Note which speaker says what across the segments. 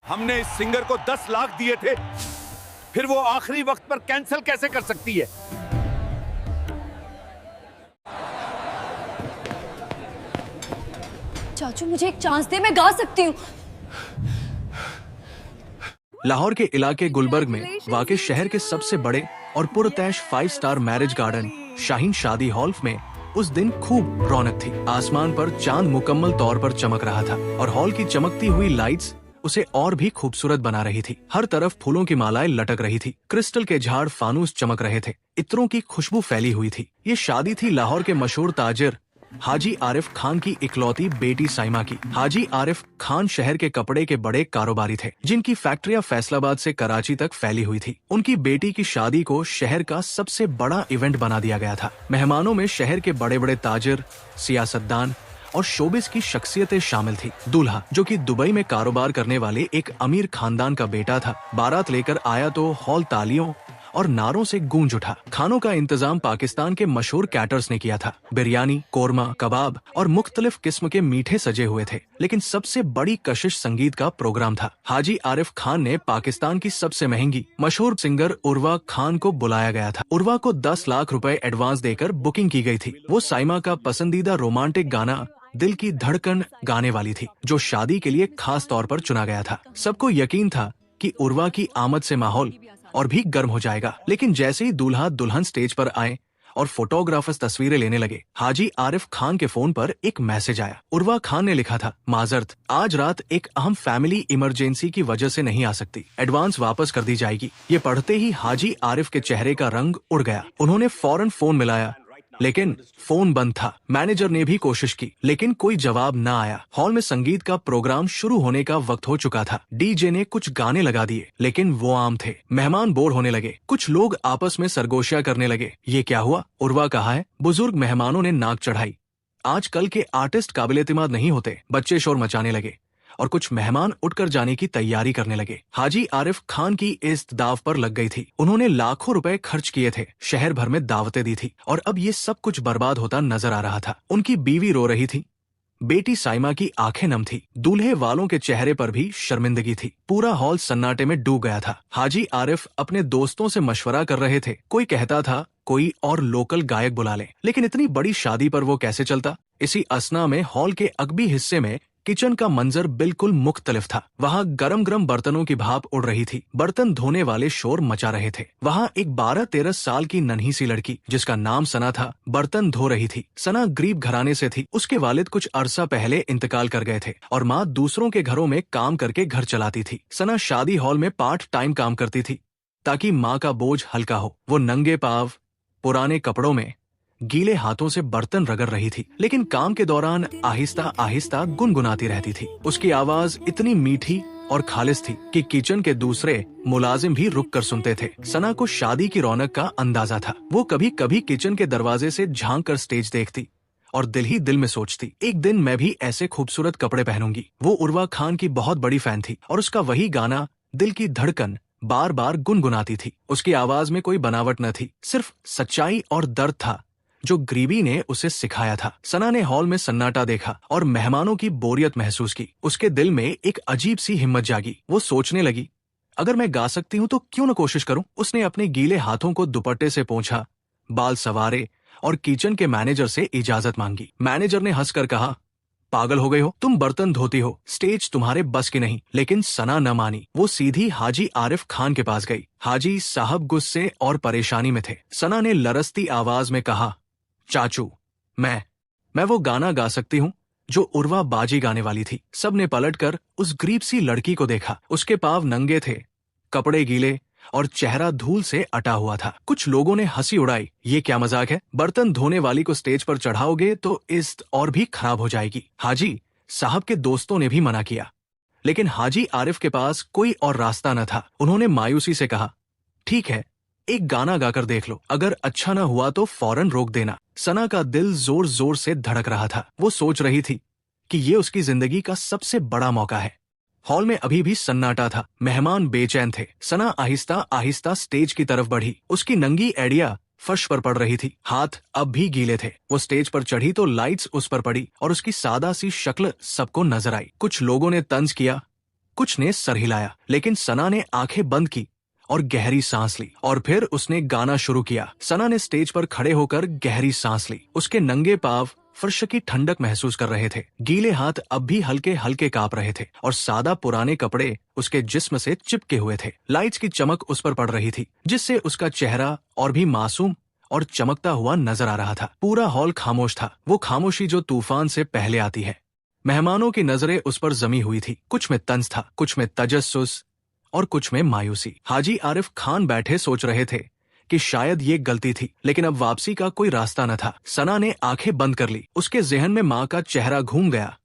Speaker 1: हमने इस सिंगर को 10 लाख दिए थे, फिर वो आखिरी वक्त पर कैंसिल कैसे कर सकती है?
Speaker 2: चाचू मुझे एक चांस दे, मैं गा सकती हूँ।
Speaker 3: लाहौर के इलाके गुलबर्ग में वाक़े शहर के सबसे बड़े और पुरतैश 5 स्टार मैरिज गार्डन शाहीन शादी हॉल में उस दिन खूब रौनक थी। आसमान पर चांद मुकम्मल तौर पर चमक रहा था और हॉल की चमकती हुई लाइट्स उसे और भी खूबसूरत बना रही थी। हर तरफ फूलों की मालाएं लटक रही थी, क्रिस्टल के झाड़ फानूस चमक रहे थे, इत्रों की खुशबू फैली हुई थी। ये शादी थी लाहौर के मशहूर ताजिर हाजी आरिफ खान की इकलौती बेटी साइमा की। हाजी आरिफ खान शहर के कपड़े के बड़े कारोबारी थे, जिनकी फैक्ट्रियां फैसलाबाद से कराची तक फैली हुई थी। उनकी बेटी की शादी को शहर का सबसे बड़ा इवेंट बना दिया गया था। मेहमानों में शहर के बड़े बड़े ताजिर, सियासतदान और शोबिस की शख्सियतें शामिल थी। दूल्हा, जो कि दुबई में कारोबार करने वाले एक अमीर खानदान का बेटा था, बारात लेकर आया तो हॉल तालियों और नारों से गूंज उठा। खानों का इंतजाम पाकिस्तान के मशहूर कैटर्स ने किया था। बिरयानी, कोरमा, कबाब और मुख्तलिफ किस्म के मीठे सजे हुए थे, लेकिन सबसे बड़ी कशिश संगीत का प्रोग्राम था। हाजी आरिफ खान ने पाकिस्तान की सबसे महंगी मशहूर सिंगर उर्वा खान को बुलाया गया था। उर्वा को 10 लाख रुपए एडवांस देकर बुकिंग की गई थी। वो साइमा का पसंदीदा रोमांटिक गाना दिल की धड़कन गाने वाली थी, जो शादी के लिए खास तौर पर चुना गया था। सबको यकीन था कि उर्वा की आमद से माहौल और भी गर्म हो जाएगा। लेकिन जैसे ही दूल्हा दुल्हन स्टेज पर आए और फोटोग्राफर्स तस्वीरें लेने लगे, हाजी आरिफ खान के फोन पर एक मैसेज आया। उर्वा खान ने लिखा था, माजरत, आज रात एक अहम फैमिली इमरजेंसी की वजह से नहीं आ सकती, एडवांस वापस कर दी जाएगी। ये पढ़ते ही हाजी आरिफ के चेहरे का रंग उड़ गया। उन्होंने फौरन फोन मिलाया, लेकिन फोन बंद था। मैनेजर ने भी कोशिश की, लेकिन कोई जवाब न आया। हॉल में संगीत का प्रोग्राम शुरू होने का वक्त हो चुका था। डीजे ने कुछ गाने लगा दिए, लेकिन वो आम थे। मेहमान बोर होने लगे, कुछ लोग आपस में सरगोशियां करने लगे। ये क्या हुआ? उर्वा कहा है। बुजुर्ग मेहमानों ने नाक चढ़ाई। आजकल के आर्टिस्ट काबिल एतमाद नहीं होते। बच्चे शोर मचाने लगे और कुछ मेहमान उठकर जाने की तैयारी करने लगे। हाजी आरिफ खान की इज्जत दाव पर लग गई थी। उन्होंने लाखों रुपए खर्च किए थे, शहर भर में दावतें दी थी, और अब ये सब कुछ बर्बाद होता नजर आ रहा था। उनकी बीवी रो रही थी, बेटी साइमा की आंखें नम थी, दूल्हे वालों के चेहरे पर भी शर्मिंदगी थी। पूरा हॉल सन्नाटे में डूब गया था। हाजी आरिफ अपने दोस्तों से मशवरा कर रहे थे। कोई कहता था कोई और लोकल गायक बुला ले, लेकिन इतनी बड़ी शादी पर वो कैसे चलता? इसी असना में हॉल के अगबी हिस्से में किचन का मंजर बिल्कुल मुख्तलिफ था। वहाँ गरम गरम बर्तनों की भाप उड़ रही थी, बर्तन धोने वाले शोर मचा रहे थे। वहाँ एक 12-13 साल की नन्ही सी लड़की, जिसका नाम सना था, बर्तन धो रही थी। सना गरीब घराने से थी। उसके वालिद कुछ अरसा पहले इंतकाल कर गए थे और माँ दूसरों के घरों में काम करके घर चलाती थी। सना शादी हॉल में पार्ट टाइम काम करती थी ताकि माँ का बोझ हल्का हो। वो नंगे पाव, पुराने कपड़ों में, गीले हाथों से बर्तन रगड़ रही थी, लेकिन काम के दौरान आहिस्ता आहिस्ता गुनगुनाती रहती थी। उसकी आवाज इतनी मीठी और खालिस थी कि किचन के दूसरे मुलाजिम भी रुक कर सुनते थे। सना को शादी की रौनक का अंदाजा था। वो कभी कभी किचन के दरवाजे से झांक कर स्टेज देखती और दिल ही दिल में सोचती, एक दिन मैं भी ऐसे खूबसूरत कपड़े पहनूंगी। वो उर्वा खान की बहुत बड़ी फैन थी और उसका वही गाना दिल की धड़कन बार बार गुनगुनाती थी। उसकी आवाज में कोई बनावट न थी, सिर्फ सच्चाई और दर्द था जो गरीबी ने उसे सिखाया था। सना ने हॉल में सन्नाटा देखा और मेहमानों की बोरियत महसूस की। उसके दिल में एक अजीब सी हिम्मत जागी। वो सोचने लगी, अगर मैं गा सकती हूँ तो क्यों न कोशिश करूं। उसने अपने गीले हाथों को दुपट्टे से पोंछा, बाल सवारे और किचन के मैनेजर से इजाजत मांगी। मैनेजर ने हंसकर कहा, पागल हो गई हो, तुम बर्तन धोती हो, स्टेज तुम्हारे बस की नहीं। लेकिन सना न मानी। वो सीधी हाजी आरिफ खान के पास गई। हाजी साहब गुस्से और परेशानी में थे। सना ने लरसती आवाज में कहा, चाचू, मैं वो गाना गा सकती हूँ जो उर्वा बाजी गाने वाली थी। सबने पलटकर उस गरीब सी लड़की को देखा। उसके पांव नंगे थे, कपड़े गीले और चेहरा धूल से अटा हुआ था। कुछ लोगों ने हंसी उड़ाई, ये क्या मजाक है, बर्तन धोने वाली को स्टेज पर चढ़ाओगे तो इज्जत और भी खराब हो जाएगी। हाजी साहब के दोस्तों ने भी मना किया, लेकिन हाजी आरिफ के पास कोई और रास्ता न था। उन्होंने मायूसी से कहा, ठीक है, एक गाना गाकर देख लो, अगर अच्छा न हुआ तो फौरन रोक देना। सना का दिल जोर जोर से धड़क रहा था। वो सोच रही थी कि ये उसकी जिंदगी का सबसे बड़ा मौका है। हॉल में अभी भी सन्नाटा था, मेहमान बेचैन थे। सना आहिस्ता आहिस्ता स्टेज की तरफ बढ़ी। उसकी नंगी एड़िया फर्श पर पड़ रही थी, हाथ अब भी गीले थे। वो स्टेज पर चढ़ी तो लाइट्स उस पर पड़ी और उसकी सादा सी शक्ल सबको नजर आई। कुछ लोगों ने तंज किया, कुछ ने सर हिलाया, लेकिन सना ने आंखें बंद की और गहरी सांस ली। और फिर उसने गाना शुरू किया। सना ने स्टेज पर खड़े होकर गहरी सांस ली। उसके नंगे पांव फर्श की ठंडक महसूस कर रहे थे। गीले हाथ अब भी हल्के हल्के कांप रहे थे और सादा पुराने कपड़े उसके जिस्म से चिपके हुए थे। लाइट्स की चमक उस पर पड़ रही थी, जिससे उसका चेहरा और भी मासूम और चमकता हुआ नजर आ रहा था। पूरा हॉल खामोश था, वो खामोशी जो तूफान से पहले आती है। मेहमानों की नजरें उस पर जमी हुई थी। कुछ में तंज था, कुछ में तजस्सुस और कुछ में मायूसी। हाजी आरिफ खान बैठे सोच रहे थे कि शायद ये गलती थी, लेकिन अब वापसी का कोई रास्ता न था। सना ने आंखें बंद कर ली। उसके जहन में माँ का चेहरा घूम गया,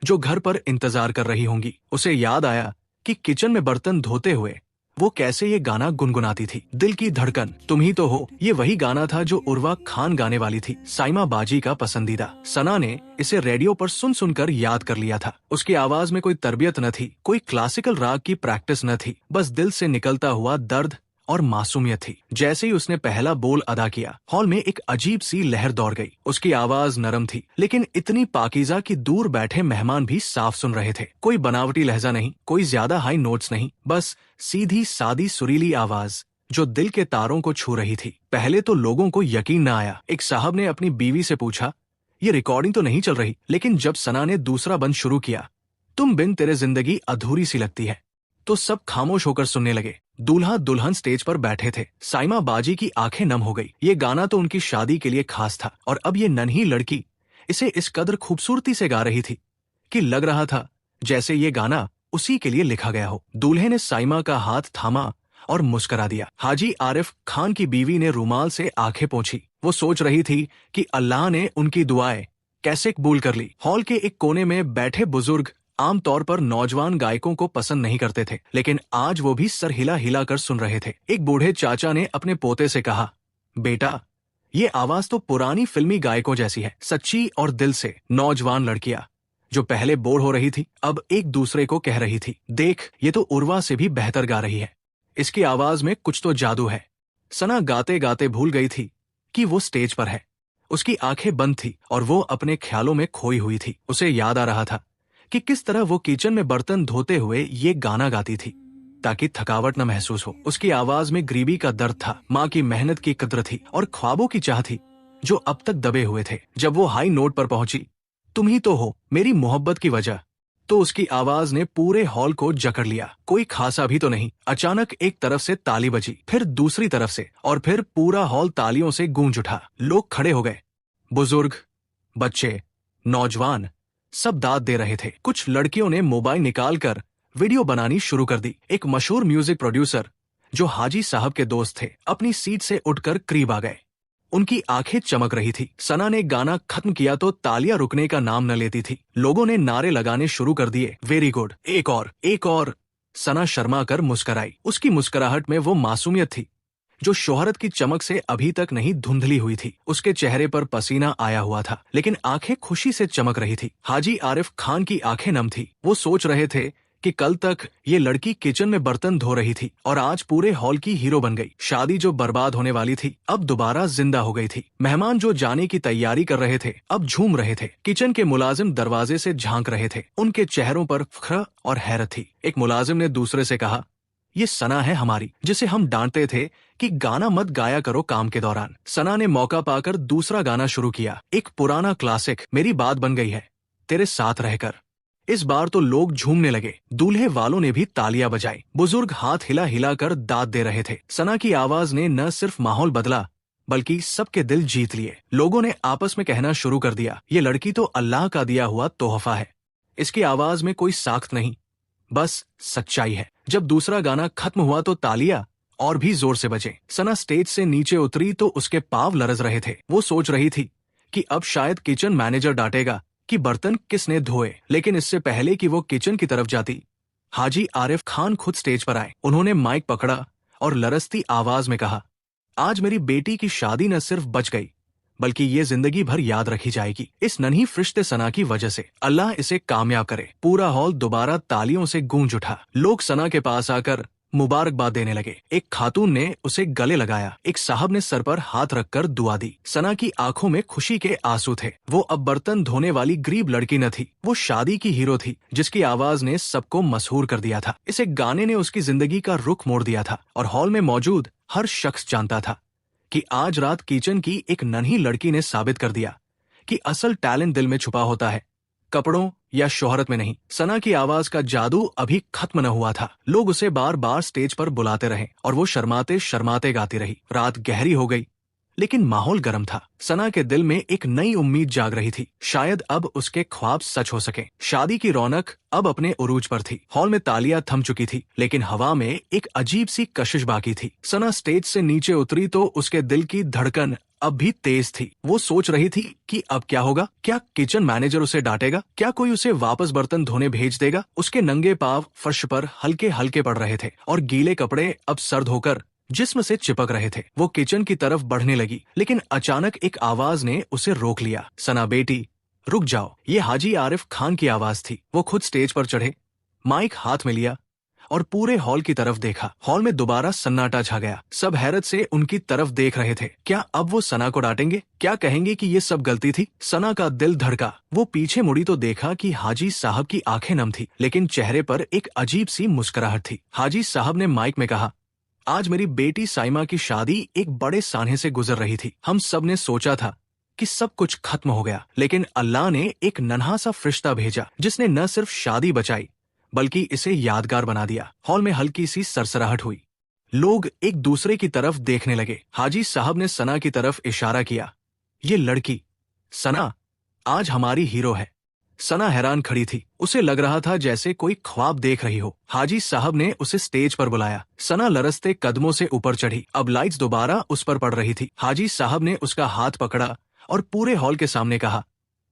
Speaker 3: जो घर पर इंतजार कर रही होंगी। उसे याद आया कि किचन में बर्तन धोते हुए वो कैसे ये गाना गुनगुनाती थी। दिल की धड़कन तुम ही तो हो, ये वही गाना था जो उर्वा खान गाने वाली थी, साइमा बाजी का पसंदीदा। सना ने इसे रेडियो पर सुन सुनकर याद कर लिया था। उसकी आवाज में कोई तरबियत न थी, कोई क्लासिकल राग की प्रैक्टिस न थी, बस दिल से निकलता हुआ दर्द और मासूमियत थी। जैसे ही उसने पहला बोल अदा किया, हॉल में एक अजीब सी लहर दौड़ गई। उसकी आवाज नरम थी, लेकिन इतनी पाकीज़ा कि दूर बैठे मेहमान भी साफ सुन रहे थे। कोई बनावटी लहजा नहीं, कोई ज्यादा हाई नोट्स नहीं, बस सीधी सादी सुरीली आवाज जो दिल के तारों को छू रही थी। पहले तो लोगों को यकीन न आया। एक साहब ने अपनी बीवी से पूछा, ये रिकॉर्डिंग तो नहीं चल रही? लेकिन जब सना ने दूसरा बंद शुरू किया, तुम बिन तेरे जिंदगी अधूरी सी लगती है, तो सब खामोश होकर सुनने लगे। दूल्हा दुल्हन स्टेज पर बैठे थे। साइमा बाजी की आंखें नम हो गई। ये गाना तो उनकी शादी के लिए खास था, और अब ये नन्ही लड़की इसे इस कदर खूबसूरती से गा रही थी कि लग रहा था जैसे ये गाना उसी के लिए लिखा गया हो। दूल्हे ने साइमा का हाथ थामा और मुस्करा दिया। हाजी आरिफ खान की बीवी ने रुमाल से आंखें पोंछी। वो सोच रही थी कि अल्लाह ने उनकी दुआएं कैसे कबूल कर ली। हॉल के एक कोने में बैठे बुजुर्ग आमतौर पर नौजवान गायकों को पसंद नहीं करते थे, लेकिन आज वो भी सर हिला हिला कर सुन रहे थे। एक बूढ़े चाचा ने अपने पोते से कहा, बेटा, ये आवाज तो पुरानी फिल्मी गायकों जैसी है, सच्ची और दिल से। नौजवान लड़कियां जो पहले बोर हो रही थी, अब एक दूसरे को कह रही थी, देख, ये तो उर्वा से भी बेहतर गा रही है। इसकी आवाज में कुछ तो जादू है। सना गाते गाते भूल गई थी कि वो स्टेज पर है। उसकी आंखें बंद थी और वो अपने ख्यालों में खोई हुई थी। उसे याद आ रहा था कि किस तरह वो किचन में बर्तन धोते हुए ये गाना गाती थी ताकि थकावट न महसूस हो। उसकी आवाज में गरीबी का दर्द था, माँ की मेहनत की कद्र थी और ख्वाबों की चाह थी जो अब तक दबे हुए थे। जब वो हाई नोट पर पहुंची, तुम ही तो हो मेरी मोहब्बत की वजह, तो उसकी आवाज ने पूरे हॉल को जकड़ लिया। कोई खासा भी तो नहीं। अचानक एक तरफ से ताली बजी, फिर दूसरी तरफ से, और फिर पूरा हॉल तालियों से गूंज उठा। लोग खड़े हो गए, बुजुर्ग, बच्चे, नौजवान, सब दाद दे रहे थे। कुछ लड़कियों ने मोबाइल निकालकर वीडियो बनानी शुरू कर दी। एक मशहूर म्यूजिक प्रोड्यूसर जो हाजी साहब के दोस्त थे, अपनी सीट से उठकर करीब आ गए। उनकी आंखें चमक रही थी। सना ने गाना खत्म किया तो तालियां रुकने का नाम न लेती थी। लोगों ने नारे लगाने शुरू कर दिए, वेरी गुड, एक और, एक और। सना शर्मा कर मुस्कराई। उसकी मुस्कुराहट में वो मासूमियत थी जो शोहरत की चमक से अभी तक नहीं धुंधली हुई थी। उसके चेहरे पर पसीना आया हुआ था, लेकिन आंखें खुशी से चमक रही थी। हाजी आरिफ खान की आंखें नम थी। वो सोच रहे थे कि कल तक ये लड़की किचन में बर्तन धो रही थी और आज पूरे हॉल की हीरो बन गई। शादी जो बर्बाद होने वाली थी, अब दोबारा जिंदा हो गई थी। मेहमान जो जाने की तैयारी कर रहे थे, अब झूम रहे थे। किचन के मुलाजिम दरवाजे से झांक रहे थे। उनके चेहरों पर फख्र और हैरत थी। एक मुलाजिम ने दूसरे से कहा, ये सना है हमारी, जिसे हम डांटते थे कि गाना मत गाया करो काम के दौरान। सना ने मौका पाकर दूसरा गाना शुरू किया, एक पुराना क्लासिक, मेरी बात बन गई है तेरे साथ रहकर। इस बार तो लोग झूमने लगे। दूल्हे वालों ने भी तालियां बजाई। बुजुर्ग हाथ हिला हिला कर दाद दे रहे थे। सना की आवाज ने न सिर्फ माहौल बदला, बल्कि सबके दिल जीत लिए। लोगों ने आपस में कहना शुरू कर दिया, ये लड़की तो अल्लाह का दिया हुआ तोहफा है। इसकी आवाज में कोई साख्त नहीं, बस सच्चाई है। जब दूसरा गाना खत्म हुआ तो तालियां और भी जोर से बजे। सना स्टेज से नीचे उतरी तो उसके पांव लरज रहे थे। वो सोच रही थी कि अब शायद किचन मैनेजर डांटेगा कि बर्तन किसने धोए, लेकिन इससे पहले कि वो किचन की तरफ जाती, हाजी आरिफ खान खुद स्टेज पर आए। उन्होंने माइक पकड़ा और लरजती आवाज में कहा, आज मेरी बेटी की शादी न सिर्फ बच गई, बल्कि ये जिंदगी भर याद रखी जाएगी, इस नन्ही फरिश्ते सना की वजह से। अल्लाह इसे कामयाब करे। पूरा हॉल दोबारा तालियों से गूंज उठा। लोग सना के पास आकर मुबारकबाद देने लगे। एक खातून ने उसे गले लगाया, एक साहब ने सर पर हाथ रखकर दुआ दी। सना की आंखों में खुशी के आंसू थे। वो अब बर्तन धोने वाली गरीब लड़की न थी, वो शादी की हीरो थी जिसकी आवाज ने सबको मशहूर कर दिया था। इस एक गाने ने उसकी जिंदगी का रुख मोड़ दिया था और हॉल में मौजूद हर शख्स जानता था कि आज रात किचन की एक नन्ही लड़की ने साबित कर दिया कि असल टैलेंट दिल में छुपा होता है, कपड़ों या शोहरत में नहीं। सना की आवाज का जादू अभी खत्म न हुआ था। लोग उसे बार बार स्टेज पर बुलाते रहे और वो शर्माते शर्माते गाती रही। रात गहरी हो गई लेकिन माहौल गर्म था। सना के दिल में एक नई उम्मीद जाग रही थी, शायद अब उसके ख्वाब सच हो सके। शादी की रौनक अब अपने उरूज पर थी। हॉल में तालियां थम चुकी थी लेकिन हवा में एक अजीब सी कशिश बाकी थी। सना स्टेज से नीचे उतरी तो उसके दिल की धड़कन अब भी तेज थी। वो सोच रही थी कि अब क्या होगा। क्या किचन मैनेजर उसे डांटेगा? क्या कोई उसे वापस बर्तन धोने भेज देगा? उसके नंगे पांव फर्श पर हल्के हल्के पड़ रहे थे और गीले कपड़े अब सर्द होकर जिस्म से चिपक रहे थे। वो किचन की तरफ बढ़ने लगी लेकिन अचानक एक आवाज ने उसे रोक लिया। सना बेटी, रुक जाओ। ये हाजी आरिफ खान की आवाज थी। वो खुद स्टेज पर चढ़े, माइक हाथ में लिया और पूरे हॉल की तरफ देखा। हॉल में दोबारा सन्नाटा छा गया। सब हैरत से उनकी तरफ देख रहे थे। क्या अब वो सना को डांटेंगे? क्या कहेंगे कि ये सब गलती थी? सना का दिल धड़का। वो पीछे मुड़ी तो देखा कि हाजी साहब की आंखें नम थी लेकिन चेहरे पर एक अजीब सी मुस्कुराहट थी। हाजी साहब ने माइक में कहा, आज मेरी बेटी साइमा की शादी एक बड़े सान्हे से गुजर रही थी। हम सब ने सोचा था कि सब कुछ खत्म हो गया लेकिन अल्लाह ने एक नन्हा सा फरिश्ता भेजा जिसने न सिर्फ शादी बचाई बल्कि इसे यादगार बना दिया। हॉल में हल्की सी सरसराहट हुई। लोग एक दूसरे की तरफ देखने लगे। हाजी साहब ने सना की तरफ इशारा किया, ये लड़की सना आज हमारी हीरो है। सना हैरान खड़ी थी। उसे लग रहा था जैसे कोई ख्वाब देख रही हो। हाजी साहब ने उसे स्टेज पर बुलाया। सना लरसते कदमों से ऊपर चढ़ी। अब लाइट्स दोबारा उस पर पड़ रही थी। हाजी साहब ने उसका हाथ पकड़ा और पूरे हॉल के सामने कहा,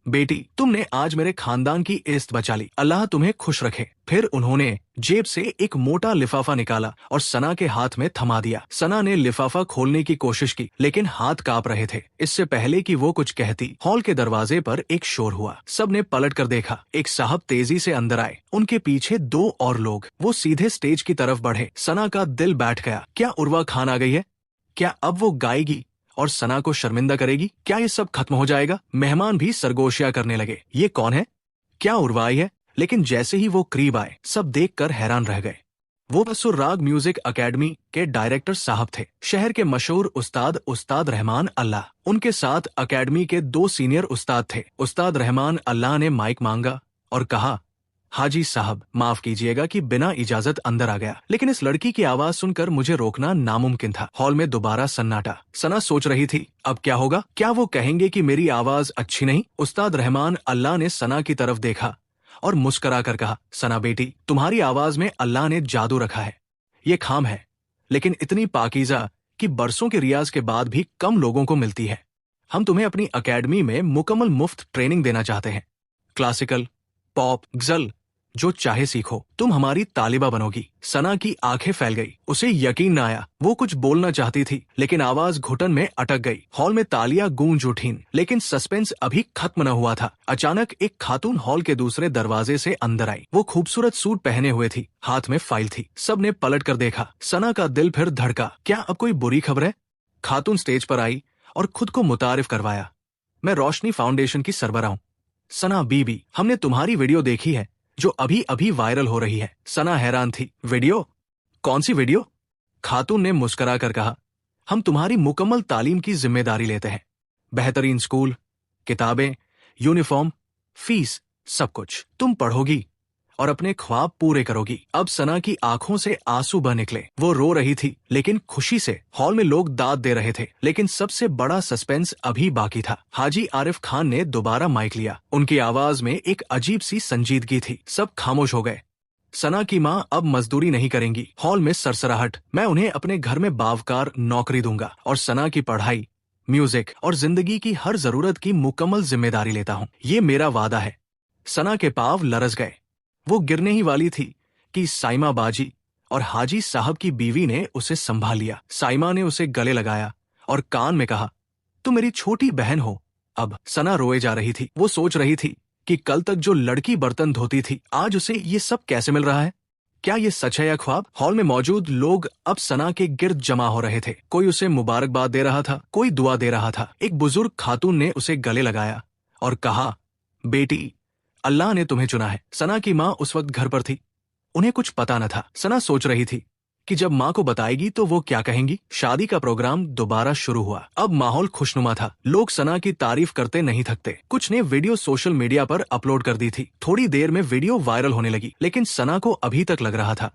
Speaker 3: बेटी, तुमने आज मेरे खानदान की इज्जत बचा ली, अल्लाह तुम्हें खुश रखे। फिर उन्होंने जेब से एक मोटा लिफाफा निकाला और सना के हाथ में थमा दिया। सना ने लिफाफा खोलने की कोशिश की लेकिन हाथ कांप रहे थे। इससे पहले कि वो कुछ कहती, हॉल के दरवाजे पर एक शोर हुआ। सबने पलट कर देखा। एक साहब तेजी से अंदर आए, उनके पीछे दो और लोग। वो सीधे स्टेज की तरफ बढ़े। सना का दिल बैठ गया। क्या उर्वा खान आ गई है? क्या अब वो गाएगी और सना को शर्मिंदा करेगी? क्या ये सब खत्म हो जाएगा? मेहमान भी सरगोशियां करने लगे, ये कौन है? क्या उर्वा आई है? लेकिन जैसे ही वो करीब आए सब देखकर हैरान रह गए। वो सुराग म्यूजिक एकेडमी के डायरेक्टर साहब थे, शहर के मशहूर उस्ताद रहमान अल्लाह। उनके साथ एकेडमी के दो सीनियर उस्ताद थे। उस्ताद रहमान अल्लाह ने माइक मांगा और कहा, हाजी साहब, माफ कीजिएगा कि बिना इजाजत अंदर आ गया लेकिन इस लड़की की आवाज सुनकर मुझे रोकना नामुमकिन था। हॉल में दोबारा सन्नाटा। सना सोच रही थी अब क्या होगा। क्या वो कहेंगे कि मेरी आवाज अच्छी नहीं? उस्ताद रहमान अल्लाह ने सना की तरफ देखा और मुस्करा कर कहा, सना बेटी, तुम्हारी आवाज में अल्लाह ने जादू रखा है। ये खाम है लेकिन इतनी पाकीज़ा कि बरसों के रियाज के बाद भी कम लोगों को मिलती है। हम तुम्हें अपनी एकेडमी में मुकम्मल मुफ्त ट्रेनिंग देना चाहते हैं। क्लासिकल, पॉप, गजल, जो चाहे सीखो। तुम हमारी तालिबा बनोगी। सना की आंखें फैल गई। उसे यकीन न आया। वो कुछ बोलना चाहती थी लेकिन आवाज घुटन में अटक गई। हॉल में तालियां गूंज उठीं लेकिन सस्पेंस अभी खत्म न हुआ था। अचानक एक खातून हॉल के दूसरे दरवाजे से अंदर आई। वो खूबसूरत सूट पहने हुए थी, हाथ में फाइल थी। सबने पलट कर देखा। सना का दिल फिर धड़का। क्या अब कोई बुरी खबर है? खातून स्टेज पर आई और खुद को मुतारिफ करवाया, मैं रोशनी फाउंडेशन की सरबराह हूँ, सना बीबी। हमने तुम्हारी वीडियो देखी है जो अभी अभी वायरल हो रही है। सना हैरान थी। वीडियो? कौन सी वीडियो? खातून ने मुस्कुरा कर कहा, हम तुम्हारी मुकम्मल तालीम की जिम्मेदारी लेते हैं। बेहतरीन स्कूल, किताबें, यूनिफॉर्म, फीस, सब कुछ। तुम पढ़ोगी और अपने ख्वाब पूरे करोगी। अब सना की आंखों से आंसू बह निकले। वो रो रही थी लेकिन खुशी से। हॉल में लोग दाद दे रहे थे लेकिन सबसे बड़ा सस्पेंस अभी बाकी था। हाजी आरिफ खान ने दोबारा माइक लिया। उनकी आवाज में एक अजीब सी संजीदगी थी। सब खामोश हो गए। सना की माँ अब मजदूरी नहीं करेंगी। हॉल में सरसराहट। मैं उन्हें अपने घर में बावकार नौकरी दूंगा और सना की पढ़ाई, म्यूजिक और जिंदगी की हर जरूरत की मुकम्मल जिम्मेदारी लेता हूँ। ये मेरा वादा है। सना के पांव लरस गए। वो गिरने ही वाली थी कि साइमा बाजी और हाजी साहब की बीवी ने उसे संभाल लिया। साइमा ने उसे गले लगाया और कान में कहा, तुम मेरी छोटी बहन हो। अब सना रोए जा रही थी। वो सोच रही थी कि कल तक जो लड़की बर्तन धोती थी आज उसे ये सब कैसे मिल रहा है। क्या ये सच है या ख्वाब? हॉल में मौजूद लोग अब सना के गिर्द जमा हो रहे थे। कोई उसे मुबारकबाद दे रहा था, कोई दुआ दे रहा था। एक बुजुर्ग खातून ने उसे गले लगाया और कहा, बेटी, अल्लाह ने तुम्हें चुना है। सना की माँ उस वक्त घर पर थी। उन्हें कुछ पता न था। सना सोच रही थी कि जब माँ को बताएगी तो वो क्या कहेंगी। शादी का प्रोग्राम दोबारा शुरू हुआ। अब माहौल खुशनुमा था। लोग सना की तारीफ करते नहीं थकते। कुछ ने वीडियो सोशल मीडिया पर अपलोड कर दी थी। थोड़ी देर में वीडियो वायरल होने लगी, लेकिन सना को अभी तक लग रहा था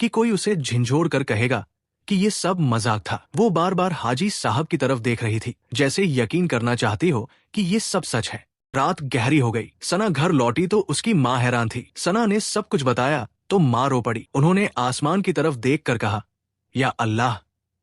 Speaker 3: कि कोई उसे झिंझोड़ कर कहेगा कि ये सब मजाक था। वो बार बार हाजी साहब की तरफ देख रही थी, जैसे यकीन करना चाहती हो कि ये सब सच है। रात गहरी हो गई। सना घर लौटी तो उसकी माँ हैरान थी। सना ने सब कुछ बताया तो माँ रो पड़ी। उन्होंने आसमान की तरफ देख कर कहा, या अल्लाह,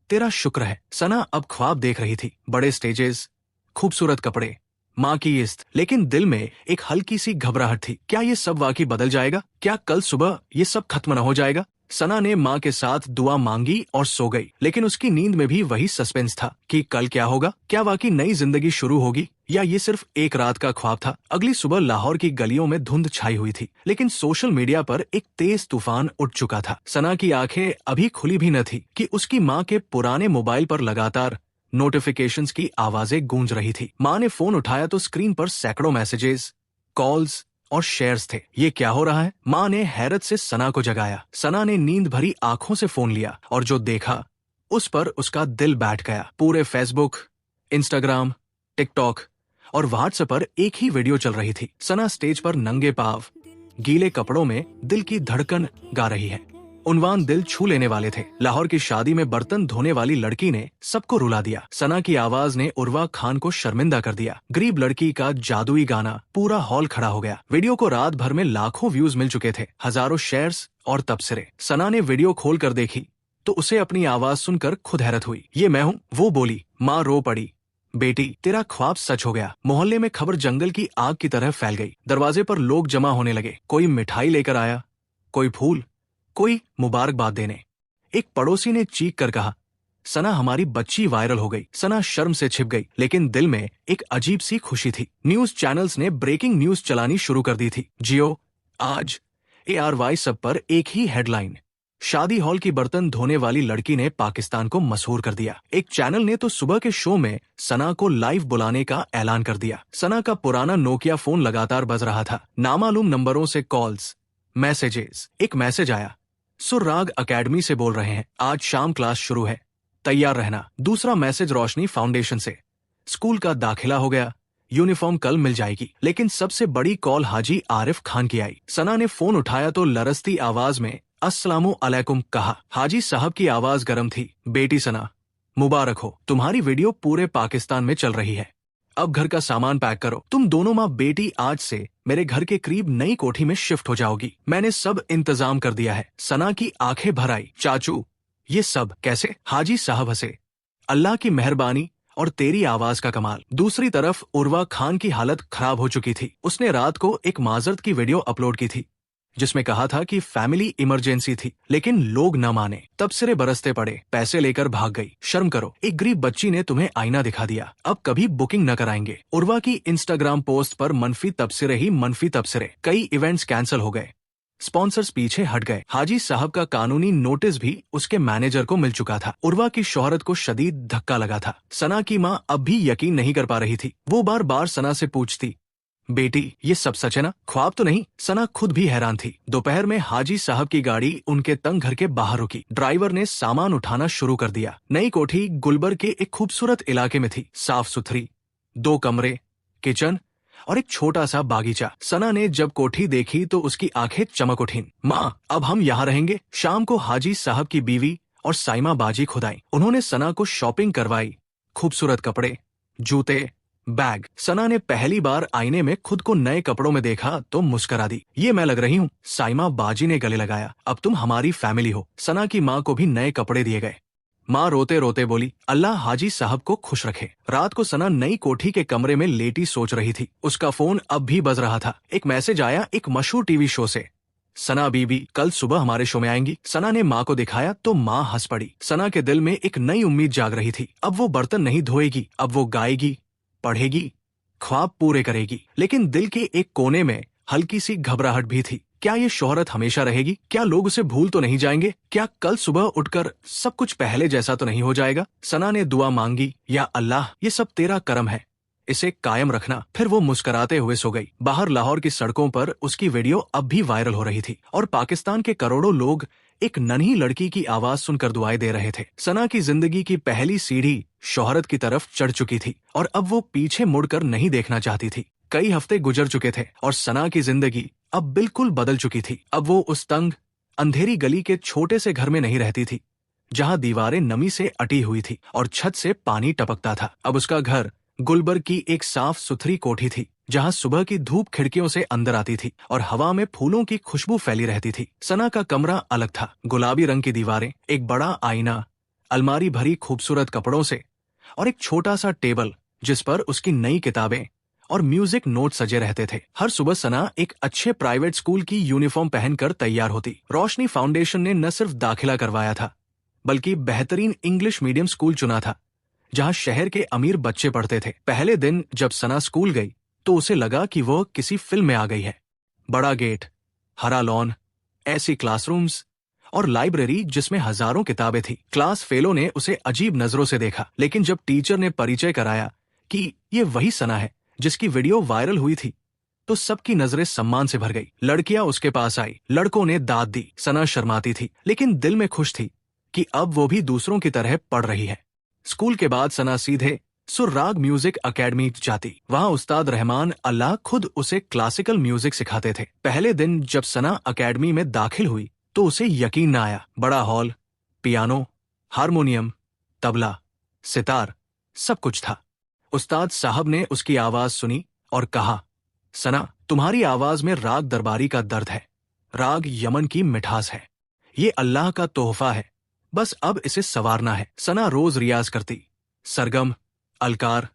Speaker 3: तेरा शुक्र है। सना अब ख्वाब देख रही थी, बड़े स्टेजेस, खूबसूरत कपड़े, माँ की इज्जत, लेकिन दिल में एक हल्की सी घबराहट थी। क्या ये सब वाकई बदल जाएगा? क्या कल सुबह ये सब खत्म न हो जाएगा? सना ने माँ के साथ दुआ मांगी और सो गई, लेकिन उसकी नींद में भी वही सस्पेंस था कि कल क्या होगा। क्या वाकई नई जिंदगी शुरू होगी या ये सिर्फ एक रात का ख्वाब था? अगली सुबह लाहौर की गलियों में धुंध छाई हुई थी, लेकिन सोशल मीडिया पर एक तेज तूफान उठ चुका था। सना की आंखें अभी खुली भी न थी कि उसकी माँ के पुराने मोबाइल पर लगातार नोटिफिकेशंस की आवाजें गूंज रही थी। माँ ने फोन उठाया तो स्क्रीन पर सैकड़ों मैसेजेस, कॉल्स और शेयर्स थे। ये क्या हो रहा है? माँ ने हैरत से सना को जगाया। सना ने नींद भरी आंखों से फोन लिया और जो देखा उस पर उसका दिल बैठ गया। पूरे फेसबुक, इंस्टाग्राम, टिकटॉक और व्हाट्सएप पर एक ही वीडियो चल रही थी। सना स्टेज पर नंगे पांव, गीले कपड़ों में दिल की धड़कन गा रही है। उन्वान दिल छू लेने वाले थे। लाहौर की शादी में बर्तन धोने वाली लड़की ने सबको रुला दिया। सना की आवाज ने उर्वा खान को शर्मिंदा कर दिया। गरीब लड़की का जादुई गाना, पूरा हॉल खड़ा हो गया। वीडियो को रात भर में लाखों व्यूज मिल चुके थे, हजारों शेयर्स और तबसरे। सना ने वीडियो खोल कर देखी तो उसे अपनी आवाज सुनकर खुद हैरत हुई। ये मैं हूँ, वो बोली। माँ रो पड़ी, बेटी, तेरा ख्वाब सच हो गया। मोहल्ले में खबर जंगल की आग की तरह फैल गई। दरवाजे पर लोग जमा होने लगे। कोई मिठाई लेकर आया, कोई फूल, कोई मुबारकबाद देने। एक पड़ोसी ने चीख कर कहा, सना, हमारी बच्ची वायरल हो गई। सना शर्म से छिप गई, लेकिन दिल में एक अजीब सी खुशी थी। न्यूज चैनल्स ने ब्रेकिंग न्यूज चलानी शुरू कर दी थी। जियो, आज, ARY सब पर एक ही हेडलाइन, शादी हॉल की बर्तन धोने वाली लड़की ने पाकिस्तान को मशहूर कर दिया। एक चैनल ने तो सुबह के शो में सना को लाइव बुलाने का ऐलान कर दिया। सना का पुराना नोकिया फोन लगातार बज रहा था। नामालूम नंबरों से कॉल्स, मैसेजेस। एक मैसेज आया, सुराग एकेडमी से बोल रहे हैं, आज शाम क्लास शुरू है, तैयार रहना। दूसरा मैसेज रोशनी फाउंडेशन से, स्कूल का दाखिला हो गया, यूनिफॉर्म कल मिल जाएगी। लेकिन सबसे बड़ी कॉल हाजी आरिफ खान की आई। सना ने फोन उठाया तो लरसती आवाज में अस्सलामु अलैकुम कहा। हाजी साहब की आवाज गर्म थी। बेटी सना, मुबारक हो, तुम्हारी वीडियो पूरे पाकिस्तान में चल रही है। अब घर का सामान पैक करो। तुम दोनों माँ बेटी आज से मेरे घर के करीब नई कोठी में शिफ्ट हो जाओगी। मैंने सब इंतजाम कर दिया है। सना की आंखें भर आई। चाचू, ये सब कैसे? हाजी साहब हंसे, अल्लाह की मेहरबानी और तेरी आवाज का कमाल। दूसरी तरफ उर्वा खान की हालत खराब हो चुकी थी। उसने रात को एक माजरत की वीडियो अपलोड की थी जिसमें कहा था कि फैमिली इमरजेंसी थी, लेकिन लोग न माने। तबसरे बरसते पड़े, पैसे लेकर भाग गई। शर्म करो, एक गरीब बच्ची ने तुम्हें आईना दिखा दिया, अब कभी बुकिंग न कराएंगे। उर्वा की इंस्टाग्राम पोस्ट पर मनफी तबसरे ही मनफी तबसरे। कई इवेंट्स कैंसिल हो गए, स्पॉन्सर्स पीछे हट गए। हाजी साहब का कानूनी नोटिस भी उसके मैनेजर को मिल चुका था। उर्वा की शोहरत को शदीद धक्का लगा था। सना की माँ अब भी यकीन नहीं कर पा रही थी। वो बार बार सना से पूछती, बेटी, ये सब सच है ना? ख्वाब तो नहीं? सना खुद भी हैरान थी। दोपहर में हाजी साहब की गाड़ी उनके तंग घर के बाहर रुकी। ड्राइवर ने सामान उठाना शुरू कर दिया। नई कोठी गुलबर्ग के एक खूबसूरत इलाके में थी, साफ सुथरी, 2 कमरे, किचन और एक छोटा सा बागीचा। सना ने जब कोठी देखी तो उसकी आंखें चमक उठीं। माँ, अब हम यहाँ रहेंगे। शाम को हाजी साहब की बीवी और साइमा बाजी खुद आई। उन्होंने सना को शॉपिंग करवाई, खूबसूरत कपड़े, जूते, बैग। सना ने पहली बार आईने में खुद को नए कपड़ों में देखा तो मुस्कुरा दी। ये मैं लग रही हूँ? साइमा बाजी ने गले लगाया, अब तुम हमारी फैमिली हो। सना की माँ को भी नए कपड़े दिए गए। माँ रोते रोते बोली, अल्लाह हाजी साहब को खुश रखे। रात को सना नई कोठी के कमरे में लेटी सोच रही थी। उसका फोन अब भी बज रहा था। एक मैसेज आया एक मशहूर टीवी शो से, सना बीबी कल सुबह हमारे शो में आएंगी। सना ने माँ को दिखाया तो माँ हंस पड़ी। सना के दिल में एक नई उम्मीद जाग रही थी। अब वो बर्तन नहीं धोएगी, अब वो गाएगी, पढ़ेगी, ख्वाब पूरे करेगी। लेकिन दिल के एक कोने में हल्की सी घबराहट भी थी। क्या ये शोहरत हमेशा रहेगी? क्या लोग उसे भूल तो नहीं जाएंगे? क्या कल सुबह उठकर सब कुछ पहले जैसा तो नहीं हो जाएगा? सना ने दुआ मांगी, या अल्लाह, ये सब तेरा करम है, इसे कायम रखना। फिर वो मुस्कुराते हुए सो गई। बाहर लाहौर की सड़कों पर उसकी वीडियो अब भी वायरल हो रही थी और पाकिस्तान के करोड़ों लोग एक नन्ही लड़की की आवाज सुनकर दुआएं दे रहे थे। सना की जिंदगी की पहली सीढ़ी शोहरत की तरफ चढ़ चुकी थी और अब वो पीछे मुड़कर नहीं देखना चाहती थी। कई हफ्ते गुजर चुके थे और सना की जिंदगी अब बिल्कुल बदल चुकी थी। अब वो उस तंग अंधेरी गली के छोटे से घर में नहीं रहती थी जहां दीवारें नमी से अटी हुई थी और छत से पानी टपकता था। अब उसका घर गुलबर्ग की एक साफ सुथरी कोठी थी जहां सुबह की धूप खिड़कियों से अंदर आती थी और हवा में फूलों की खुशबू फैली रहती थी। सना का कमरा अलग था। गुलाबी रंग की दीवारें, एक बड़ा आईना, अलमारी भरी खूबसूरत कपड़ों से और एक छोटा सा टेबल जिस पर उसकी नई किताबें और म्यूजिक नोट सजे रहते थे। हर सुबह सना एक अच्छे प्राइवेट स्कूल की यूनिफॉर्म पहनकर तैयार होती। रोशनी फाउंडेशन ने न सिर्फ दाखिला करवाया था बल्कि बेहतरीन इंग्लिश मीडियम स्कूल चुना था जहां शहर के अमीर बच्चे पढ़ते थे। पहले दिन जब सना स्कूल गई तो उसे लगा कि वह किसी फिल्म में आ गई है। बड़ा गेट, हरा लॉन, ऐसी क्लासरूम्स और लाइब्रेरी जिसमें हजारों किताबें थी। क्लास फेलो ने उसे अजीब नजरों से देखा, लेकिन जब टीचर ने परिचय कराया कि ये वही सना है जिसकी वीडियो वायरल हुई थी तो सबकी नजरें सम्मान से भर गई। लड़कियां उसके पास आई, लड़कों ने दाद दी। सना शर्माती थी लेकिन दिल में खुश थी कि अब वो भी दूसरों की तरह पढ़ रही है। स्कूल के बाद सना सीधे सुर्राग म्यूजिक एकेडमी जाती। वहां उस्ताद रहमान अल्लाह खुद उसे क्लासिकल म्यूजिक सिखाते थे। पहले दिन जब सना एकेडमी में दाखिल हुई तो उसे यकीन न आया। बड़ा hall, piano, harmonium, tabla, sitar, सब कुछ था। उस्ताद साहब ने उसकी आवाज सुनी और कहा, सना, तुम्हारी आवाज में राग दरबारी का दर्द है, राग यमन की मिठास है, ये अल्लाह का तोहफा है, बस अब इसे संवारना है। सना रोज रियाज करती, सरगम, अलकार,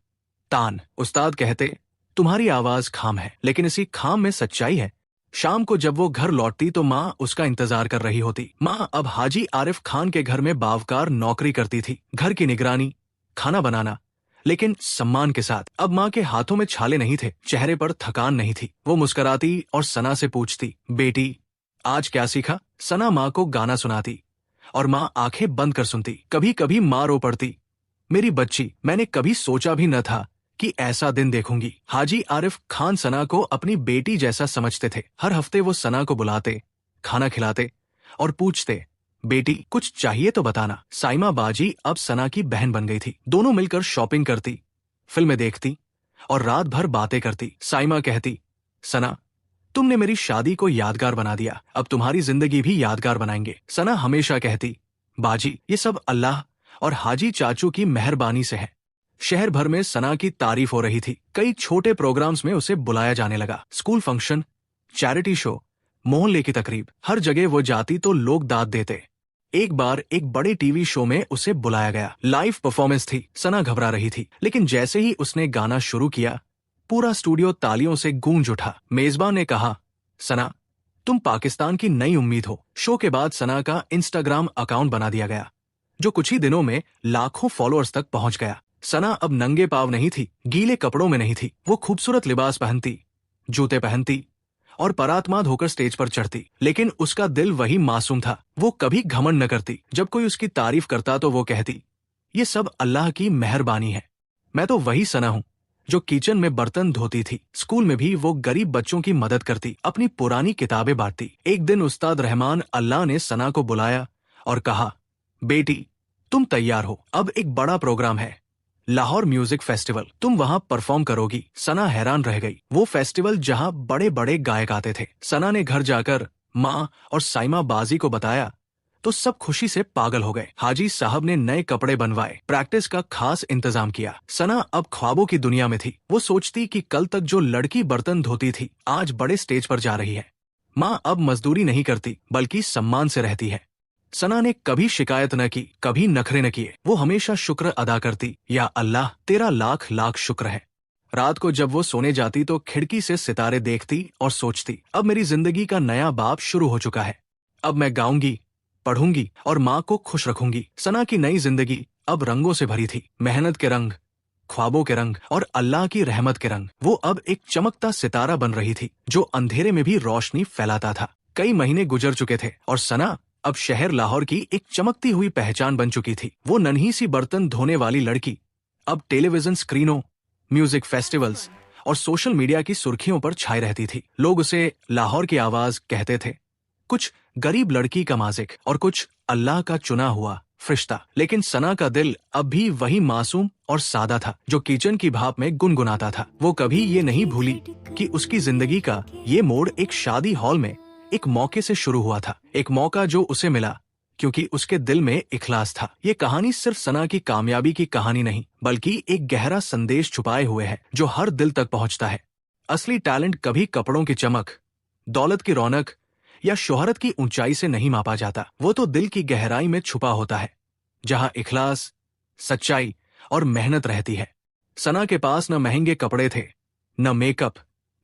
Speaker 3: तान। उस्ताद कहते, तुम्हारी आवाज खाम है, लेकिन इसी खाम में सच्चाई है। शाम को जब वो घर लौटती तो माँ उसका इंतजार कर रही होती। माँ अब हाजी आरिफ खान के घर में बावकार नौकरी करती थी, घर की निगरानी, खाना बनाना, लेकिन सम्मान के साथ। अब माँ के हाथों में छाले नहीं थे, चेहरे पर थकान नहीं थी। वो मुस्कुराती और सना से पूछती, बेटी आज क्या सीखा? सना माँ को गाना सुनाती और माँ आंखें बंद कर सुनती। कभी कभी माँ रो पड़ती, मेरी बच्ची, मैंने कभी सोचा भी न था कि ऐसा दिन देखूंगी। हाजी आरिफ खान सना को अपनी बेटी जैसा समझते थे। हर हफ्ते वो सना को बुलाते, खाना खिलाते और पूछते, बेटी कुछ चाहिए तो बताना। साइमा बाजी अब सना की बहन बन गई थी। दोनों मिलकर शॉपिंग करती, फिल्में देखती और रात भर बातें करती। साइमा कहती, सना, तुमने मेरी शादी को यादगार बना दिया, अब तुम्हारी जिंदगी भी यादगार बनाएंगे। सना हमेशा कहती, बाजी ये सब अल्लाह और हाजी चाचू की मेहरबानी से है। शहर भर में सना की तारीफ हो रही थी। कई छोटे प्रोग्राम्स में उसे बुलाया जाने लगा। स्कूल फंक्शन, चैरिटी शो, मोहल्ले की तकरीब, हर जगह वो जाती तो लोग दाद देते। एक बार एक बड़े टीवी शो में उसे बुलाया गया। लाइव परफॉर्मेंस थी। सना घबरा रही थी, लेकिन जैसे ही उसने गाना शुरू किया पूरा स्टूडियो तालियों से गूंज उठा। मेजबान ने कहा, सना, तुम पाकिस्तान की नई उम्मीद हो। शो के बाद सना का इंस्टाग्राम अकाउंट बना दिया गया जो कुछ ही दिनों में लाखों फॉलोअर्स तक पहुंच गया। सना अब नंगे पाव नहीं थी, गीले कपड़ों में नहीं थी। वो खूबसूरत लिबास पहनती, जूते पहनती और परातमाद होकर स्टेज पर चढ़ती, लेकिन उसका दिल वही मासूम था। वो कभी घमंड न करती। जब कोई उसकी तारीफ करता तो वो कहती, ये सब अल्लाह की मेहरबानी है, मैं तो वही सना हूँ जो किचन में बर्तन धोती थी। स्कूल में भी वो गरीब बच्चों की मदद करती, अपनी पुरानी किताबें बांटती। एक दिन उस्ताद रहमान अल्लाह ने सना को बुलाया और कहा, बेटी तुम तैयार हो, अब एक बड़ा प्रोग्राम है, लाहौर म्यूजिक फेस्टिवल, तुम वहां परफॉर्म करोगी। सना हैरान रह गई। वो फेस्टिवल जहां बड़े बड़े गायक आते थे। सना ने घर जाकर माँ और साइमा बाजी को बताया तो सब खुशी से पागल हो गए। हाजी साहब ने नए कपड़े बनवाए, प्रैक्टिस का खास इंतजाम किया। सना अब ख्वाबों की दुनिया में थी। वो सोचती कि कल तक जो लड़की बर्तन धोती थी आज बड़े स्टेज पर जा रही है। माँ अब मजदूरी नहीं करती बल्कि सम्मान से रहती है। सना ने कभी शिकायत न की, कभी नखरे न किए। वो हमेशा शुक्र अदा करती, या अल्लाह तेरा लाख लाख शुक्र है। रात को जब वो सोने जाती तो खिड़की से सितारे देखती और सोचती, अब मेरी जिंदगी का नया बाब शुरू हो चुका है। अब मैं गाऊंगी, पढ़ूंगी और माँ को खुश रखूंगी। सना की नई जिंदगी अब रंगों से भरी थी। मेहनत के रंग, ख्वाबों के रंग और अल्लाह की रहमत के रंग। वो अब एक चमकता सितारा बन रही थी जो अंधेरे में भी रोशनी फैलाता था। कई महीने गुजर चुके थे और सना अब शहर लाहौर की एक चमकती हुई पहचान बन चुकी थी। वो नन्ही सी बर्तन धोने वाली लड़की अब टेलीविजन स्क्रीनों, म्यूजिक फेस्टिवल्स और सोशल मीडिया की सुर्खियों पर छाई रहती थी। लोग उसे लाहौर की आवाज कहते थे, कुछ गरीब लड़की का माजिक और कुछ अल्लाह का चुना हुआ फरिश्ता। लेकिन सना का दिल अब भी वही मासूम और सादा था जो किचन की भाप में गुनगुनाता था। वो कभी ये नहीं भूली कि उसकी जिंदगी का ये मोड़ एक शादी हॉल में एक मौके से शुरू हुआ था। एक मौका जो उसे मिला क्योंकि उसके दिल में इखलास था। ये कहानी सिर्फ सना की कामयाबी की कहानी नहीं, बल्कि एक गहरा संदेश छुपाए हुए है जो हर दिल तक पहुंचता है। असली टैलेंट कभी कपड़ों की चमक, दौलत की रौनक या शोहरत की ऊंचाई से नहीं मापा जाता। वो तो दिल की गहराई में छुपा होता है, जहां इखलास, सच्चाई और मेहनत रहती है। सना के पास न महंगे कपड़े थे, न मेकअप,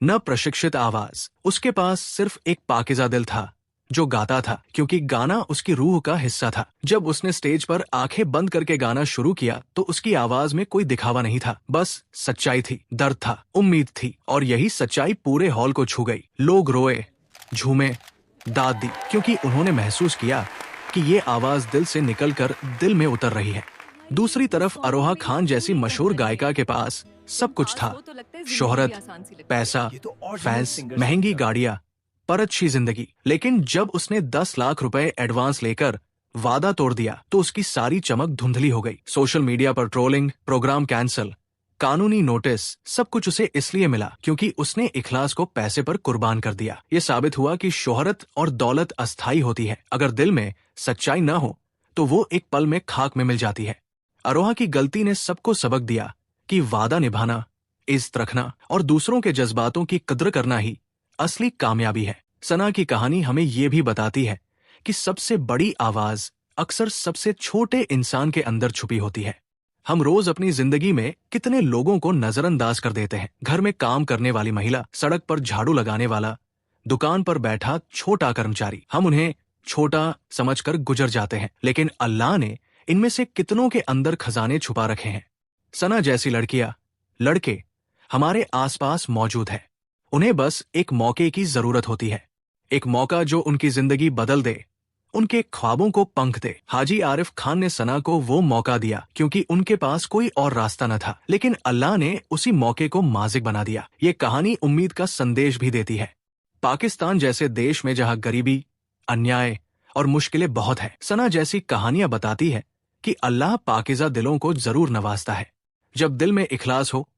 Speaker 3: न प्रशिक्षित आवाज। उसके पास सिर्फ एक पाकिज़ा दिल था जो गाता था क्योंकि गाना उसकी रूह का हिस्सा था। जब उसने स्टेज पर आंखें बंद करके गाना शुरू किया तो उसकी आवाज में कोई दिखावा नहीं था, बस सच्चाई थी, दर्द था, उम्मीद थी। और यही सच्चाई पूरे हॉल को छू गई। लोग रोए, झूमे, दाद दी क्योंकि उन्होंने महसूस किया कि ये आवाज दिल से निकलकर दिल में उतर रही है। दूसरी तरफ अरोहा खान जैसी मशहूर गायिका के पास सब कुछ था, शोहरत, पैसा, फैंस, महंगी गाड़ियां, पर अच्छी जिंदगी। लेकिन जब उसने 10 लाख रुपए एडवांस लेकर वादा तोड़ दिया तो उसकी सारी चमक धुंधली हो गई। सोशल मीडिया पर ट्रोलिंग, प्रोग्राम कैंसिल, कानूनी नोटिस, सब कुछ उसे इसलिए मिला क्योंकि उसने इखलास को पैसे पर कुर्बान कर दिया। ये साबित हुआ कि शोहरत और दौलत अस्थायी होती है, अगर दिल में सच्चाई न हो तो वो एक पल में खाक में मिल जाती है। अरोहा की गलती ने सबको सबक दिया कि वादा निभाना, इज्जत रखना और दूसरों के जज्बातों की कद्र करना ही असली कामयाबी है। सना की कहानी हमें ये भी बताती है कि सबसे बड़ी आवाज अक्सर सबसे छोटे इंसान के अंदर छुपी होती है। हम रोज अपनी जिंदगी में कितने लोगों को नजरअंदाज कर देते हैं। घर में काम करने वाली महिला, सड़क पर झाड़ू लगाने वाला, दुकान पर बैठा छोटा कर्मचारी, हम उन्हें छोटा समझकर गुजर जाते हैं। लेकिन अल्लाह ने इनमें से कितनों के अंदर खजाने छुपा रखे हैं। सना जैसी लड़कियां, लड़के हमारे आसपास मौजूद है। उन्हें बस एक मौके की जरूरत होती है, एक मौका जो उनकी जिंदगी बदल दे, उनके ख्वाबों को पंख दे। हाजी आरिफ खान ने सना को वो मौका दिया क्योंकि उनके पास कोई और रास्ता न था, लेकिन अल्लाह ने उसी मौके को माजिक बना दिया। ये कहानी उम्मीद का संदेश भी देती है। पाकिस्तान जैसे देश में जहां गरीबी, अन्याय और मुश्किलें बहुत है, सना जैसी कहानियां बताती है कि अल्लाह पाकिज़ा दिलों को जरूर नवाजता है। जब दिल में इखलास हो,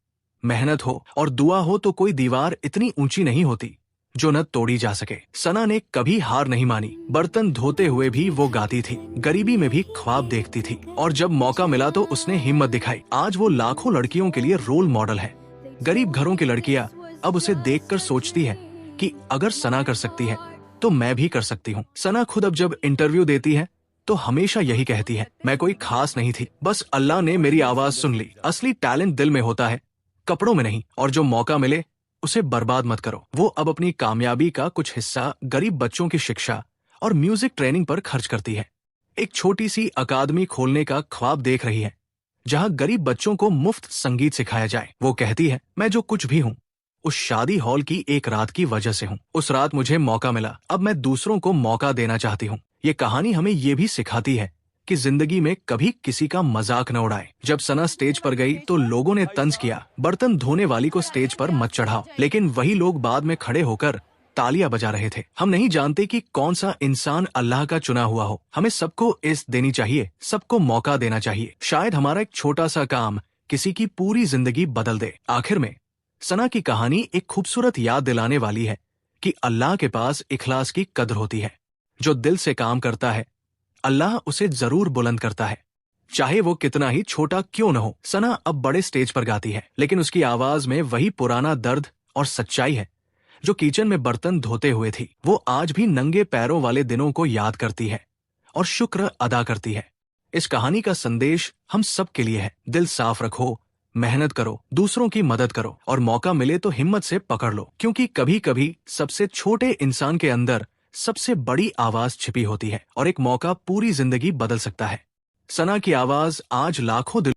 Speaker 3: मेहनत हो और दुआ हो तो कोई दीवार इतनी ऊंची नहीं होती जो न तोड़ी जा सके। सना ने कभी हार नहीं मानी। बर्तन धोते हुए भी वो गाती थी, गरीबी में भी ख्वाब देखती थी और जब मौका मिला तो उसने हिम्मत दिखाई। आज वो लाखों लड़कियों के लिए रोल मॉडल है। गरीब घरों की लड़कियां अब उसे देखकर सोचती है कि अगर सना कर सकती है तो मैं भी कर सकती हूँ। सना खुद अब जब इंटरव्यू देती है तो हमेशा यही कहती है, मैं कोई खास नहीं थी, बस अल्लाह ने मेरी आवाज सुन ली। असली टैलेंट दिल में होता है, कपड़ों में नहीं। और जो मौका मिले उसे बर्बाद मत करो। वो अब अपनी कामयाबी का कुछ हिस्सा गरीब बच्चों की शिक्षा और म्यूजिक ट्रेनिंग पर खर्च करती है। एक छोटी सी अकादमी खोलने का ख्वाब देख रही है जहां गरीब बच्चों को मुफ्त संगीत सिखाया जाए। वो कहती है, मैं जो कुछ भी हूँ उस शादी हॉल की एक रात की वजह से हूँ। उस रात मुझे मौका मिला, अब मैं दूसरों को मौका देना चाहती हूँ। ये कहानी हमें ये भी सिखाती है कि जिंदगी में कभी किसी का मजाक न उड़ाए। जब सना स्टेज पर गई तो लोगों ने तंज किया, बर्तन धोने वाली को स्टेज पर मत चढ़ाओ, लेकिन वही लोग बाद में खड़े होकर तालियां बजा रहे थे। हम नहीं जानते कि कौन सा इंसान अल्लाह का चुना हुआ हो। हमें सबको इज्जत देनी चाहिए, सबको मौका देना चाहिए। शायद हमारा एक छोटा सा काम किसी की पूरी जिंदगी बदल दे। आखिर में सना की कहानी एक खूबसूरत याद दिलाने वाली है कि अल्लाह के पास इखलास की कद्र होती है। जो दिल से काम करता है अल्लाह उसे जरूर बुलंद करता है, चाहे वो कितना ही छोटा क्यों न हो। सना अब बड़े स्टेज पर गाती है, लेकिन उसकी आवाज में वही पुराना दर्द और सच्चाई है जो किचन में बर्तन धोते हुए थी। वो आज भी नंगे पैरों वाले दिनों को याद करती है और शुक्र अदा करती है। इस कहानी का संदेश हम सब के लिए है, दिल साफ रखो, मेहनत करो, दूसरों की मदद करो और मौका मिले तो हिम्मत से पकड़ लो, क्योंकि कभी कभी सबसे छोटे इंसान के अंदर सबसे बड़ी आवाज छिपी होती है और एक मौका पूरी जिंदगी बदल सकता है। सना की आवाज आज लाखों दिल